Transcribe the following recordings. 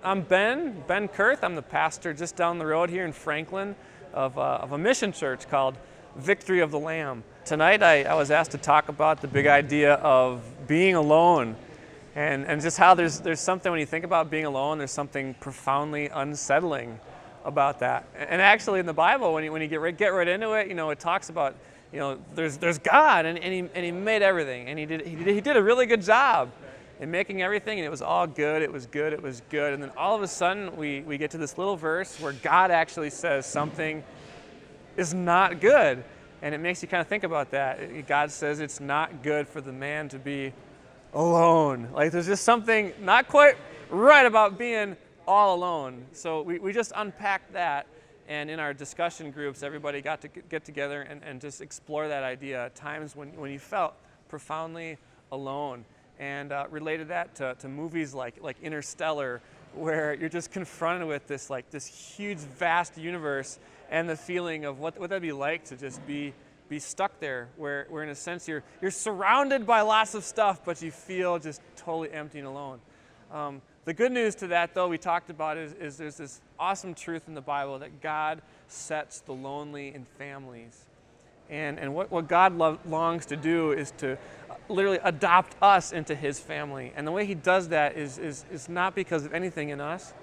I'm Ben Kuerth. I'm the pastor just down the road here in Franklin of a mission church called Victory of the Lamb. Tonight I was asked to talk about the big idea of being alone and just how there's something when you think about being alone, there's something profoundly unsettling about that. And actually in the Bible, when you get right into it, it talks about, there's God and he made everything, and he did a really good job in making everything, and it was all good, it was good, it was good. And then all of a sudden, we get to this little verse where God actually says something is not good. And it makes you kind of think about that. God says it's not good for the man to be alone. Like there's just something not quite right about being all alone. So we just unpacked that, and in our discussion groups, everybody got to get together and just explore that idea, times when you felt profoundly alone. And related that to movies like Interstellar, where you're just confronted with this huge, vast universe, and the feeling of what would that be like to just be stuck there, where in a sense you're surrounded by lots of stuff, but you feel just totally empty and alone. The good news to that, though, we talked about is there's this awesome truth in the Bible that God sets the lonely in families. And what God longs to do is to literally adopt us into his family. And the way he does that is not because of anything in us.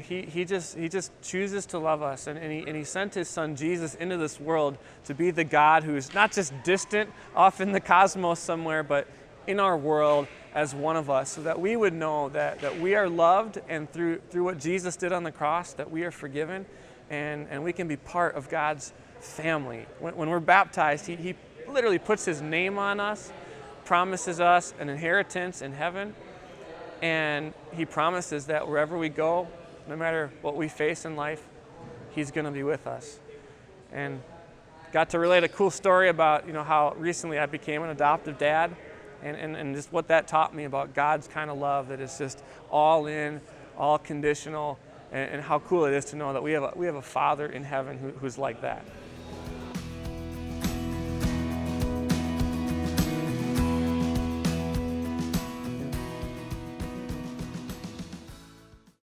He just chooses to love us. And he sent his son Jesus into this world to be the God who's not just distant off in the cosmos somewhere, but in our world as one of us, so that we would know that we are loved, and through what Jesus did on the cross, that we are forgiven, and we can be part of God's family. When we're baptized, he literally puts his name on us, promises us an inheritance in heaven, and he promises that wherever we go, no matter what we face in life, he's going to be with us. And got to relate a cool story about how recently I became an adoptive dad, and just what that taught me about God's kind of love that is just all in, all conditional, and how cool it is to know that we have a Father in heaven who's like that.